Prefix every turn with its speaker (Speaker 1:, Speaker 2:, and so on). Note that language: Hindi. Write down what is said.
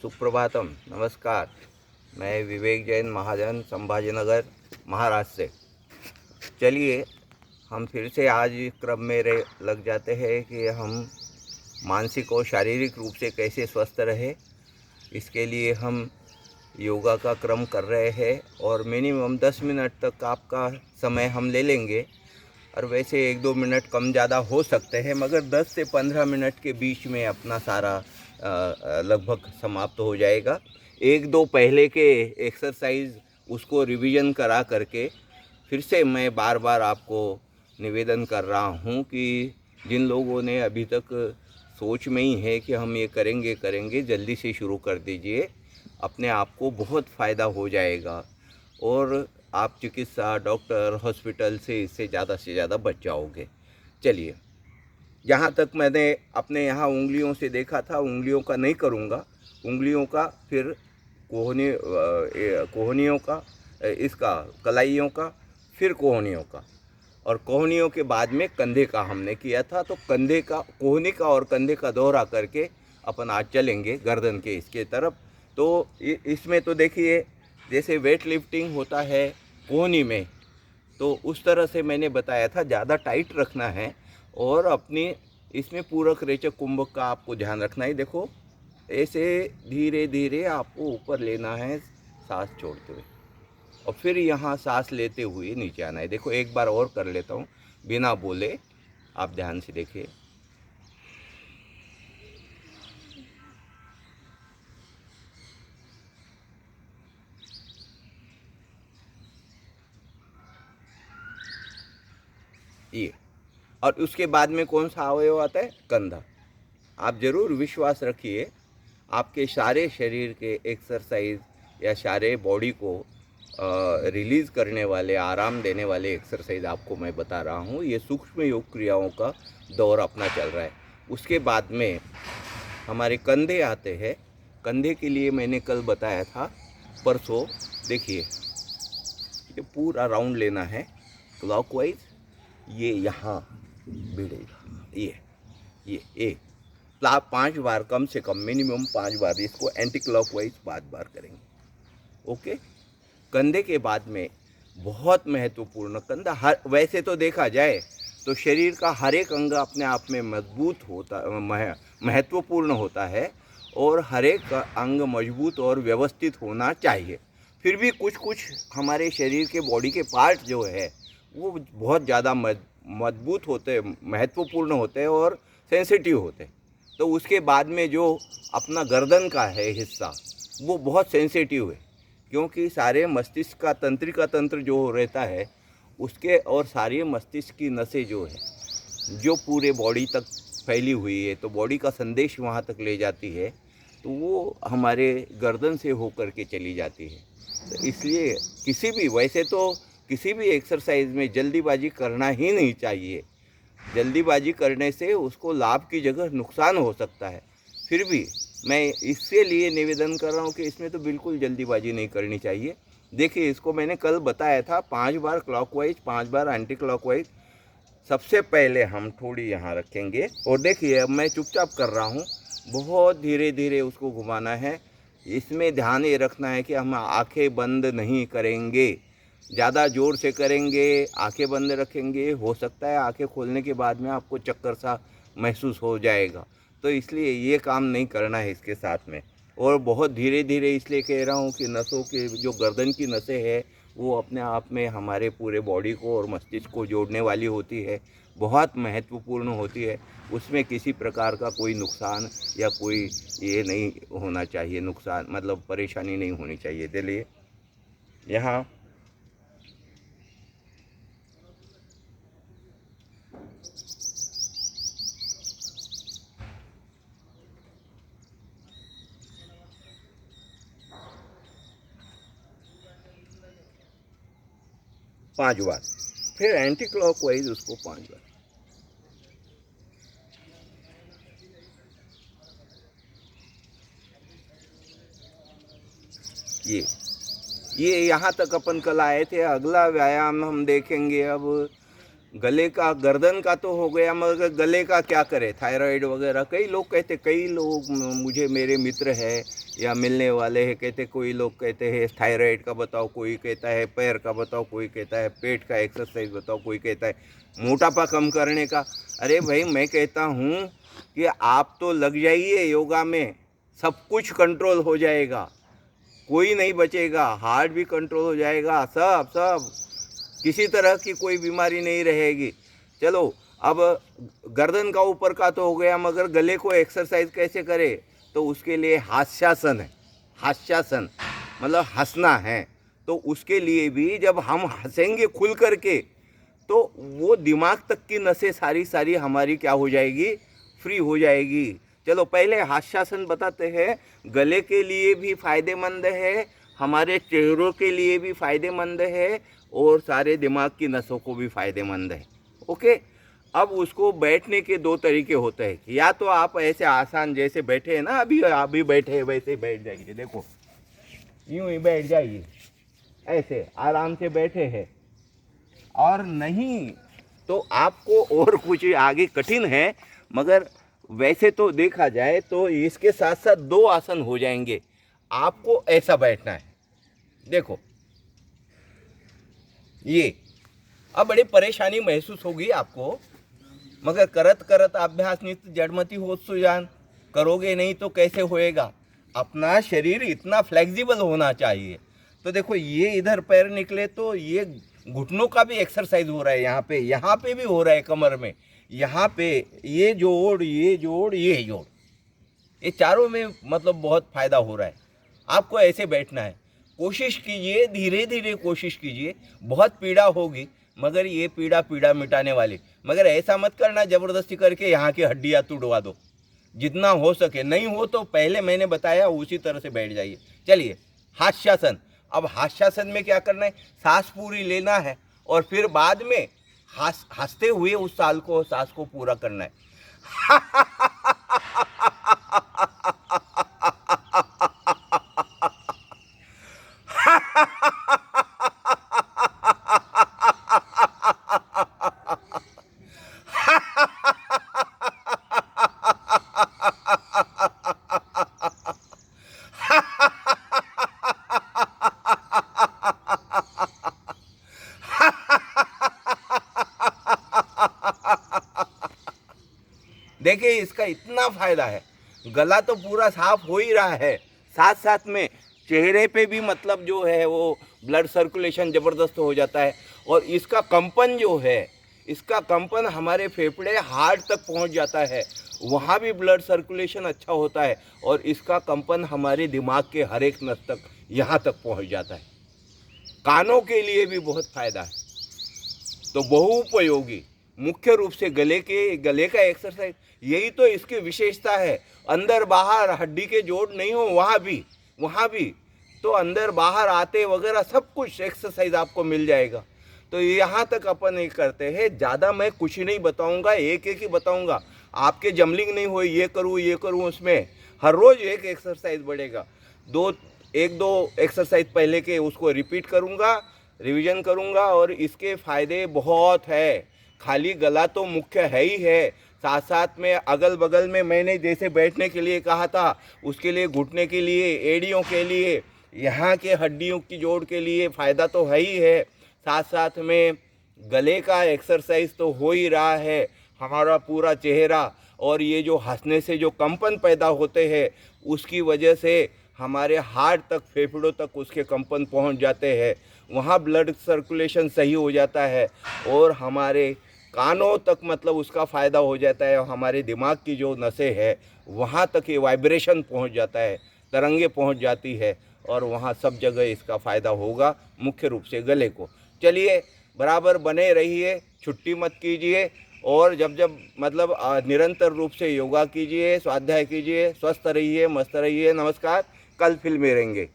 Speaker 1: सुप्रभातम, नमस्कार। मैं विवेक जैन महाजन, संभाजीनगर, महाराष्ट्र से। चलिए हम फिर से आज क्रम में लग जाते हैं कि हम मानसिक और शारीरिक रूप से कैसे स्वस्थ रहे। इसके लिए हम योगा का क्रम कर रहे हैं और मिनिमम 10 मिनट तक आपका समय हम ले लेंगे। और वैसे 1-2 मिनट कम ज़्यादा हो सकते हैं, मगर 10 से 15 मिनट के बीच में अपना सारा लगभग समाप्त हो जाएगा। 1-2 पहले के एक्सरसाइज उसको रिवीजन करा करके फिर से मैं बार बार आपको निवेदन कर रहा हूँ कि जिन लोगों ने अभी तक सोच में ही है कि हम ये करेंगे, जल्दी से शुरू कर दीजिए। अपने आप को बहुत फ़ायदा हो जाएगा और आप चिकित्सा, डॉक्टर, हॉस्पिटल से इससे ज़्यादा बच जाओगे। चलिए, जहाँ तक मैंने अपने यहाँ उंगलियों से देखा था, उंगलियों का नहीं करूँगा। उंगलियों का, फिर कोहनियों का, इसका कलाइयों का, फिर कोहनियों का, और कोहनियों के बाद में कंधे का हमने किया था। तो कंधे का, कोहनी का और कंधे का दोहरा करके अपन आज चलेंगे गर्दन के इसके तरफ। तो इसमें तो देखिए, जैसे वेट लिफ्टिंग होता है कोहनी में, तो उस तरह से मैंने बताया था, ज़्यादा टाइट रखना है और अपनी इसमें पूरक रेचक कुंभक का आपको ध्यान रखना है। देखो, ऐसे धीरे धीरे आपको ऊपर लेना है सांस छोड़ते हुए, और फिर यहाँ सांस लेते हुए नीचे आना है। देखो, एक बार और कर लेता हूँ बिना बोले, आप ध्यान से देखिए। ये, और उसके बाद में कौन सा अवयव आता है? कंधा। आप ज़रूर विश्वास रखिए, आपके सारे शरीर के एक्सरसाइज या सारे बॉडी को रिलीज़ करने वाले, आराम देने वाले एक्सरसाइज आपको मैं बता रहा हूँ। ये सूक्ष्म योग क्रियाओं का दौर अपना चल रहा है। उसके बाद में हमारे कंधे आते हैं। कंधे के लिए मैंने कल बताया था, परसों। देखिए, ये पूरा राउंड लेना है क्लॉकवाइज। ये यहाँ भिड़ेगा, ये एक 5 बार, कम से कम मिनिमम 5 बार इसको एंटी क्लॉकवाइज 5 बार करेंगे। ओके। कंधे के बाद में बहुत महत्वपूर्ण, कंधा हर, वैसे तो देखा जाए तो शरीर का हर एक अंग अपने आप में मजबूत होता, महत्वपूर्ण होता है, और हर एक अंग मजबूत और व्यवस्थित होना चाहिए। फिर भी कुछ कुछ हमारे शरीर के बॉडी के पार्ट जो है वो बहुत ज़्यादा मजबूत होते, महत्वपूर्ण होते हैं और सेंसिटिव होते हैं। तो उसके बाद में जो अपना गर्दन का है हिस्सा, वो बहुत सेंसिटिव है, क्योंकि सारे मस्तिष्क का तंत्रिका तंत्र जो रहता है उसके, और सारे मस्तिष्क की नसें जो है, जो पूरे बॉडी तक फैली हुई है, तो बॉडी का संदेश वहाँ तक ले जाती है, तो वो हमारे गर्दन से होकर के चली जाती है। तो इसलिए किसी भी, वैसे तो किसी भी एक्सरसाइज में जल्दीबाजी करना ही नहीं चाहिए। जल्दीबाजी करने से उसको लाभ की जगह नुकसान हो सकता है। फिर भी मैं इससे लिए निवेदन कर रहा हूँ कि इसमें तो बिल्कुल जल्दीबाजी नहीं करनी चाहिए। देखिए, इसको मैंने कल बताया था, 5 बार क्लॉकवाइज, 5 बार एंटी क्लॉकवाइज। सबसे पहले हम थोड़ी यहाँ रखेंगे, और देखिए अब मैं चुपचाप कर रहा हूँ, बहुत धीरे धीरे उसको घुमाना है। इसमें ध्यान ये रखना है कि हम आंखें बंद नहीं करेंगे। ज़्यादा ज़ोर से करेंगे, आंखें बंद रखेंगे, हो सकता है आंखें खोलने के बाद में आपको चक्कर सा महसूस हो जाएगा। तो इसलिए ये काम नहीं करना है इसके साथ में। और बहुत धीरे धीरे इसलिए कह रहा हूँ कि नसों के, जो गर्दन की नसें हैं, वो अपने आप में हमारे पूरे बॉडी को और मस्तिष्क को जोड़ने वाली होती है, बहुत महत्वपूर्ण होती है। उसमें किसी प्रकार का कोई नुकसान या कोई ये नहीं होना चाहिए, नुकसान मतलब परेशानी नहीं होनी चाहिए। चलिए, यहाँ 5 बार, फिर एंटी क्लॉकवाइज उसको 5 बार। ये यहाँ तक अपन कल आए थे। अगला व्यायाम हम देखेंगे अब गले का, गर्दन का तो हो गया, मगर गले का क्या करें? थायराइड वगैरह कई लोग कहते, कई लोग मुझे, मेरे मित्र है या मिलने वाले हैं, कहते, कोई लोग कहते हैं थायराइड का बताओ, कोई कहता है पैर का बताओ, कोई कहता है पेट का एक्सरसाइज बताओ, कोई कहता है मोटापा कम करने का। अरे भाई, मैं कहता हूँ कि आप तो लग जाइए योगा में, सब कुछ कंट्रोल हो जाएगा, कोई नहीं बचेगा, हार्ट भी कंट्रोल हो जाएगा, सब सब, किसी तरह की कोई बीमारी नहीं रहेगी। चलो, अब गर्दन का ऊपर का तो हो गया, मगर गले को एक्सरसाइज कैसे करें? तो उसके लिए हास्यासन है। हास्यासन मतलब हंसना है। तो उसके लिए भी जब हम हंसेंगे खुल करके, तो वो दिमाग तक की नसें सारी सारी हमारी क्या हो जाएगी? फ्री हो जाएगी। चलो, पहले हास्यासन बताते हैं। गले के लिए भी फ़ायदेमंद है, हमारे चेहरों के लिए भी फ़ायदेमंद है, और सारे दिमाग की नसों को भी फ़ायदेमंद है। ओके। अब उसको बैठने के दो तरीके होते हैं। या तो आप ऐसे आसान जैसे बैठे हैं ना, अभी बैठे हैं वैसे ही बैठ जाइए। देखो, यूं ही बैठ जाइए, ऐसे आराम से बैठे हैं। और नहीं तो आपको और कुछ आगे कठिन है, मगर वैसे तो देखा जाए तो इसके साथ साथ दो आसन हो जाएंगे। आपको ऐसा बैठना है, देखो ये। अब बड़ी परेशानी महसूस होगी आपको, मगर करत करत अभ्यास नित जड़मति होत सुजान। करोगे नहीं तो कैसे होएगा? अपना शरीर इतना फ्लेक्सिबल होना चाहिए। तो देखो, ये इधर पैर निकले तो ये घुटनों का भी एक्सरसाइज हो रहा है, यहाँ पे भी हो रहा है, कमर में, यहाँ पे ये जोड़, ये जोड़, ये जोड़, ये चारों में मतलब बहुत फायदा हो रहा है। आपको ऐसे बैठना है। कोशिश कीजिए, धीरे धीरे कोशिश कीजिए। बहुत पीड़ा होगी, मगर ये पीड़ा मिटाने वाली। मगर ऐसा मत करना ज़बरदस्ती करके यहाँ की हड्डियाँ तुड़वा दो। जितना हो सके, नहीं हो तो पहले मैंने बताया उसी तरह से बैठ जाइए। चलिए, हास्यासन। अब हास्यासन में क्या करना है? सांस पूरी लेना है, और फिर बाद में हंसते हुए उस सांस को पूरा करना है। देखिए, इसका इतना फायदा है। गला तो पूरा साफ हो ही रहा है, साथ साथ में चेहरे पे भी मतलब जो है वो ब्लड सर्कुलेशन ज़बरदस्त हो जाता है। और इसका कंपन जो है, इसका कंपन हमारे फेफड़े, हार्ट तक पहुंच जाता है, वहाँ भी ब्लड सर्कुलेशन अच्छा होता है। और इसका कंपन हमारे दिमाग के हर एक नस तक, यहाँ तक पहुंच जाता है। कानों के लिए भी बहुत फ़ायदा है। तो बहुउपयोगी, मुख्य रूप से गले का एक्सरसाइज, यही तो इसकी विशेषता है। अंदर बाहर हड्डी के जोड़ नहीं हो, वहाँ भी तो अंदर बाहर आते वगैरह सब कुछ एक्सरसाइज आपको मिल जाएगा। तो यहाँ तक अपन ये करते हैं। ज़्यादा मैं कुछ नहीं बताऊँगा, एक एक ही बताऊँगा। आपके जमलिंग नहीं हो, ये करूँ उसमें हर रोज़ एक एक्सरसाइज बढ़ेगा। एक दो एक्सरसाइज पहले के उसको रिपीट करूँगा, रिवीजन करूँगा, और इसके फ़ायदे बहुत है। खाली गला तो मुख्य है ही है, साथ साथ में अगल बगल में मैंने जैसे बैठने के लिए कहा था, उसके लिए घुटने के लिए, एड़ियों के लिए, यहाँ के हड्डियों की जोड़ के लिए फ़ायदा तो है ही है। साथ साथ में गले का एक्सरसाइज तो हो ही रहा है। हमारा पूरा चेहरा, और ये जो हंसने से जो कंपन पैदा होते हैं, उसकी वजह से हमारे हार्ट तक, फेफड़ों तक उसके कंपन पहुंच जाते हैं, वहाँ ब्लड सर्कुलेशन सही हो जाता है, और हमारे कानों तक मतलब उसका फ़ायदा हो जाता है, और हमारे दिमाग की जो नसें हैं वहाँ तक ये वाइब्रेशन पहुंच जाता है, तरंगे पहुंच जाती है, और वहाँ सब जगह इसका फ़ायदा होगा, मुख्य रूप से गले को। चलिए, बराबर बने रहिए, छुट्टी मत कीजिए, और जब मतलब निरंतर रूप से योगा कीजिए, स्वाध्याय कीजिए। स्वस्थ रहिए, मस्त रहिए। नमस्कार, कल फिर मिलेंगे।